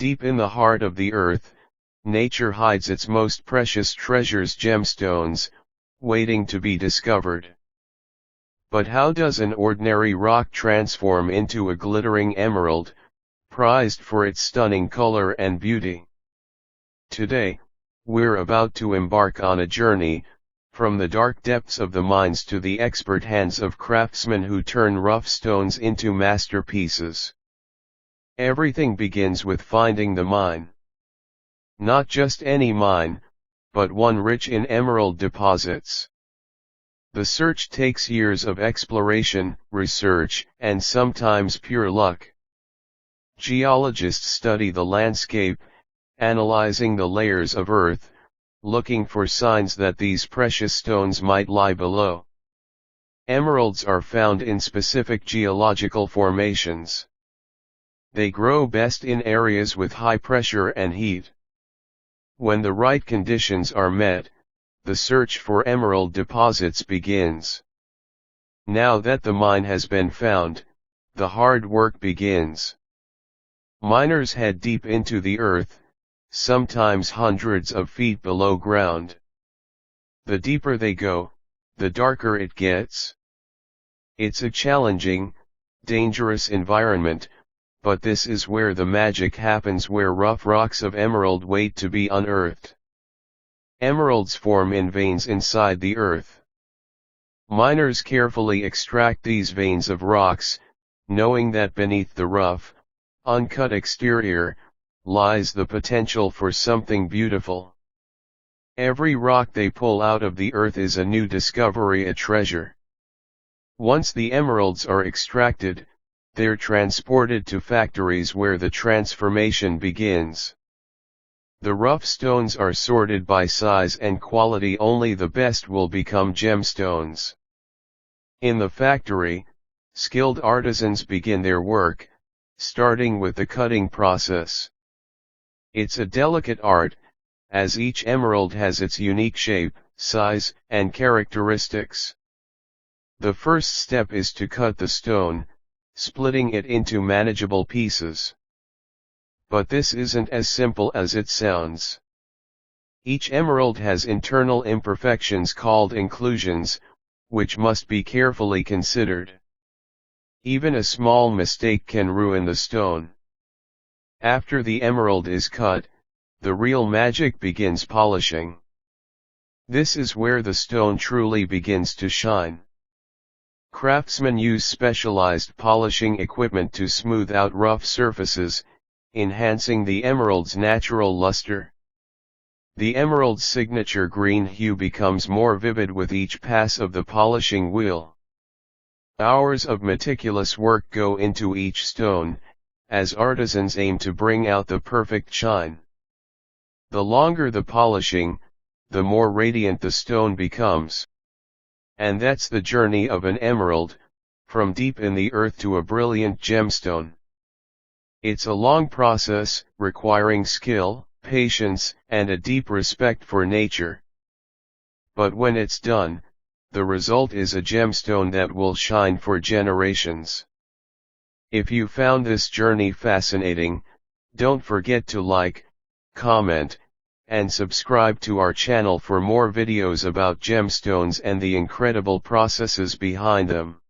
Deep in the heart of the earth, nature hides its most precious treasures, gemstones, waiting to be discovered. But how does an ordinary rock transform into a glittering emerald, prized for its stunning color and beauty? Today, we're about to embark on a journey, from the dark depths of the mines to the expert hands of craftsmen who turn rough stones into masterpieces. Everything begins with finding the mine. Not just any mine, but one rich in emerald deposits. The search takes years of exploration, research, and sometimes pure luck. Geologists study the landscape, analyzing the layers of earth, looking for signs that these precious stones might lie below. Emeralds are found in specific geological formations. They grow best in areas with high pressure and heat. When the right conditions are met, the search for emerald deposits begins. Now that the mine has been found, the hard work begins. Miners head deep into the earth, sometimes hundreds of feet below ground. The deeper they go, the darker it gets. It's a challenging, dangerous environment, but this is where the magic happens, where rough rocks of emerald wait to be unearthed. Emeralds form in veins inside the earth. Miners carefully extract these veins of rocks, knowing that beneath the rough, uncut exterior, lies the potential for something beautiful. Every rock they pull out of the earth is a new discovery, a treasure. Once the emeralds are extracted, they're transported to factories where the transformation begins. The rough stones are sorted by size and quality. Only the best will become gemstones. In the factory, skilled artisans begin their work, starting with the cutting process. It's a delicate art, as each emerald has its unique shape, size, and characteristics. The first step is to cut the stone, splitting it into manageable pieces. But this isn't as simple as it sounds. Each emerald has internal imperfections called inclusions, which must be carefully considered. Even a small mistake can ruin the stone. After the emerald is cut, the real magic begins: polishing. This is where the stone truly begins to shine. Craftsmen use specialized polishing equipment to smooth out rough surfaces, enhancing the emerald's natural luster. The emerald's signature green hue becomes more vivid with each pass of the polishing wheel. Hours of meticulous work go into each stone, as artisans aim to bring out the perfect shine. The longer the polishing, the more radiant the stone becomes. And that's the journey of an emerald, from deep in the earth to a brilliant gemstone. It's a long process, requiring skill, patience, and a deep respect for nature. But when it's done, the result is a gemstone that will shine for generations. If you found this journey fascinating, don't forget to like, comment, and subscribe to our channel for more videos about gemstones and the incredible processes behind them.